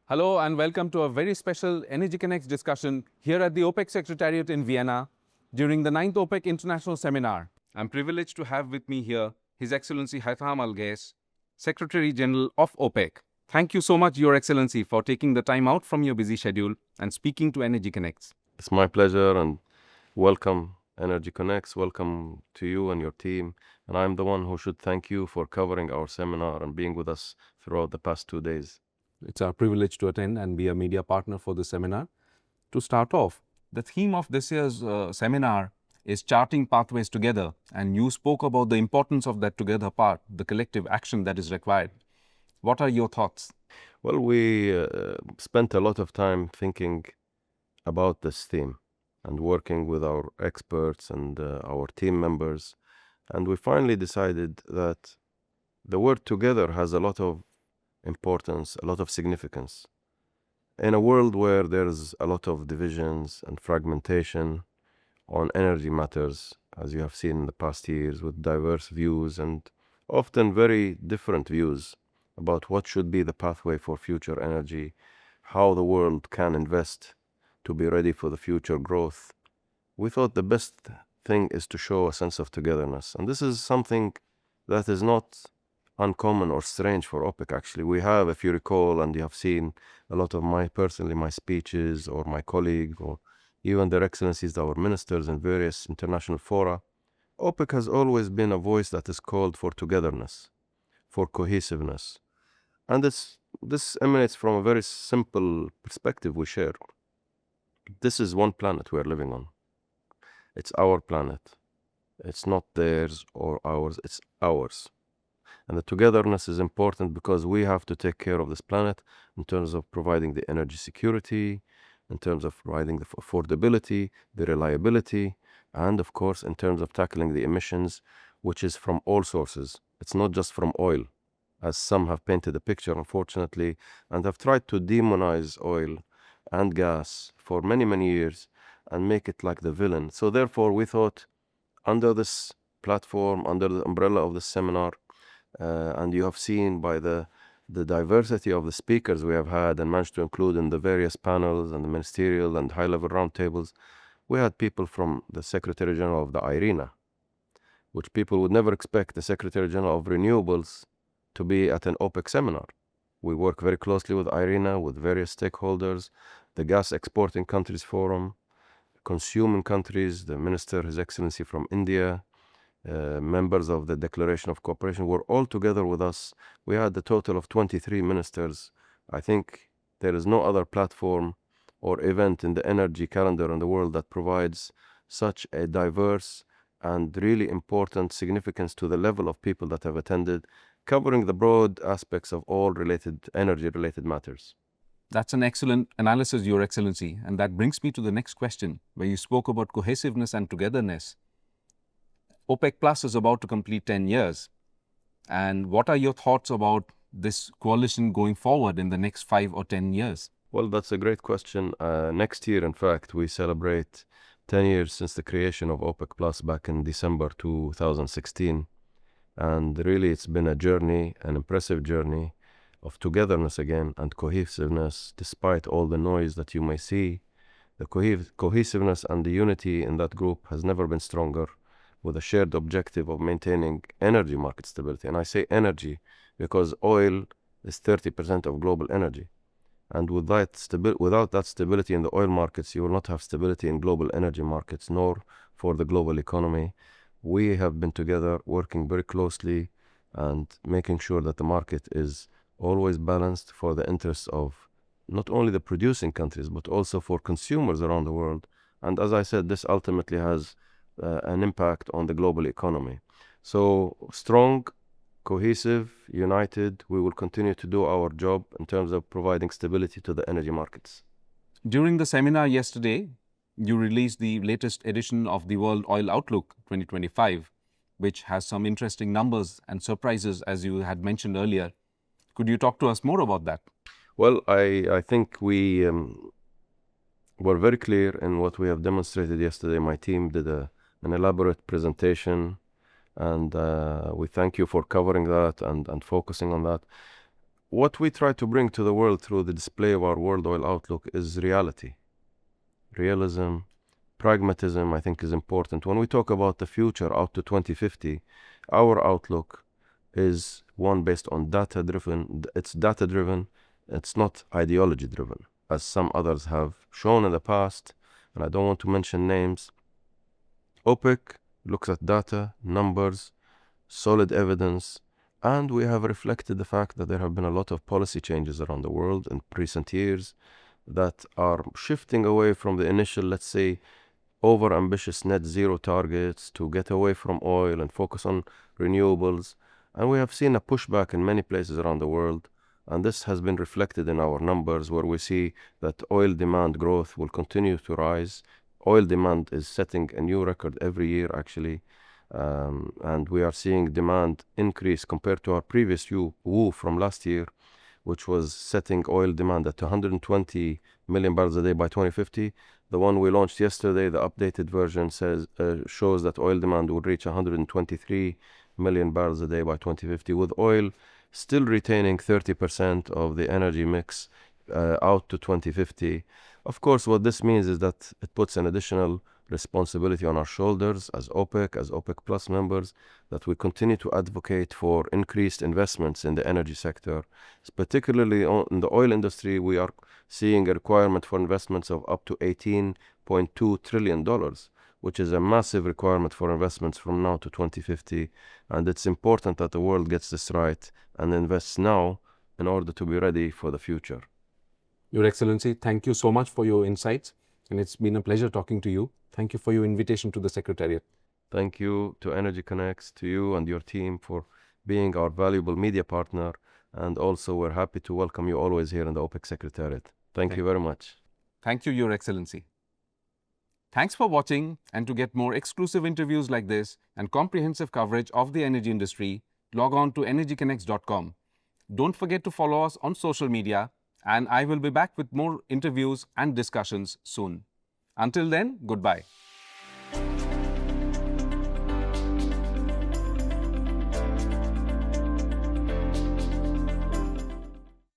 Hello and welcome to a very special Energy Connects discussion here at the OPEC Secretariat in Vienna during the 9th OPEC International Seminar. I'm privileged to have with me here His Excellency Haitham Al Ghais, Secretary General of OPEC. Thank you so much, Your Excellency, for taking the time out from your busy schedule and speaking to Energy Connects. It's my pleasure and welcome Energy Connects. Welcome to you and your team. And I'm the one who should thank you for covering our seminar and being with us throughout the past 2 days. It's our privilege to attend and be a media partner for the seminar. To start off, the theme of this year's seminar is charting pathways together, and you spoke about the importance of that together part, the collective action that is required. What are your thoughts? Well, we spent a lot of time thinking about this theme and working with our experts and our team members. And we finally decided that the word together has a lot of importance, a lot of significance. In a world where there's a lot of divisions and fragmentation on energy matters, as you have seen in the past years, with diverse views and often very different views about what should be the pathway for future energy, how the world can invest to be ready for the future growth, we thought the best thing is to show a sense of togetherness. And this is something that is not uncommon or strange for OPEC, actually. We have, if you recall, and you have seen a lot of my speeches or my colleague or even their excellencies, our ministers in various international fora, OPEC has always been a voice that is called for togetherness, for cohesiveness. And this emanates from a very simple perspective we share. This is one planet we are living on. It's our planet. It's not theirs or ours, it's ours. And the togetherness is important because we have to take care of this planet in terms of providing the energy security, in terms of providing the affordability, the reliability, and of course in terms of tackling the emissions, which is from all sources. It's not just from oil, as some have painted a picture, unfortunately, and have tried to demonize oil and gas for many, many years and make it like the villain. So therefore we thought, under this platform, under the umbrella of this seminar, and you have seen by the diversity of the speakers we have had and managed to include in the various panels and the ministerial and high-level roundtables, we had people from the Secretary General of the IRENA, which people would never expect the Secretary General of Renewables to be at an OPEC seminar. We work very closely with IRENA, with various stakeholders, the Gas Exporting Countries Forum, consuming countries, the Minister, His Excellency from India, members of the Declaration of Cooperation were all together with us. We had a total of 23 ministers. I think there is no other platform or event in the energy calendar in the world that provides such a diverse and really important significance to the level of people that have attended, covering the broad aspects of all energy-related matters. That's an excellent analysis, Your Excellency. And that brings me to the next question, where you spoke about cohesiveness and togetherness. OPEC Plus is about to complete 10 years. And what are your thoughts about this coalition going forward in the next 5 or 10 years? Well, that's a great question. Next year, in fact, we celebrate 10 years since the creation of OPEC Plus back in December 2016. And really, it's been a journey, an impressive journey of togetherness again and cohesiveness, despite all the noise that you may see. The cohesiveness and the unity in that group has never been stronger, with a shared objective of maintaining energy market stability. And I say energy because oil is 30% of global energy. And without that stability in the oil markets, you will not have stability in global energy markets, nor for the global economy. We have been together working very closely and making sure that the market is always balanced for the interests of not only the producing countries, but also for consumers around the world. And as I said, this ultimately has an impact on the global economy. So strong, cohesive, united, we will continue to do our job in terms of providing stability to the energy markets. During the seminar yesterday, you released the latest edition of the World Oil Outlook 2025, which has some interesting numbers and surprises, as you had mentioned earlier. Could you talk to us more about that? Well, I think we were very clear in what we have demonstrated yesterday. My team did an elaborate presentation, and we thank you for covering that and focusing on that. what we try to bring to the world through the display of our World Oil Outlook is reality. Realism, pragmatism, I think, is important. When we talk about the future out to 2050, our outlook is one based on data-driven. It's data-driven. It's not ideology-driven, as some others have shown in the past, and I don't want to mention names. OPEC looks at data, numbers, solid evidence, and we have reflected the fact that there have been a lot of policy changes around the world in recent years that are shifting away from the initial, let's say, over-ambitious net zero targets to get away from oil and focus on renewables. And we have seen a pushback in many places around the world, and this has been reflected in our numbers, where we see that oil demand growth will continue to rise. Oil demand is setting a new record every year, actually, and we are seeing demand increase compared to our previous WU from last year, which was setting oil demand at 120 million barrels a day by 2050. The one we launched yesterday, the updated version, shows that oil demand will reach 123 million barrels a day by 2050, with oil still retaining 30% of the energy mix out to 2050. Of course, what this means is that it puts an additional responsibility on our shoulders as OPEC Plus members, that we continue to advocate for increased investments in the energy sector. Particularly in the oil industry, we are seeing a requirement for investments of up to $18.2 trillion, which is a massive requirement for investments from now to 2050. And it's important that the world gets this right and invests now in order to be ready for the future. Your Excellency, thank you so much for your insights, and it's been a pleasure talking to you. Thank you for your invitation to the Secretariat. Thank you to Energy Connects, to you and your team for being our valuable media partner, and also we're happy to welcome you always here in the OPEC Secretariat. Thank you very much. Thank you, Your Excellency. Thanks for watching, and to get more exclusive interviews like this and comprehensive coverage of the energy industry, log on to energyconnects.com. Don't forget to follow us on social media, and I will be back with more interviews and discussions soon. Until then, goodbye.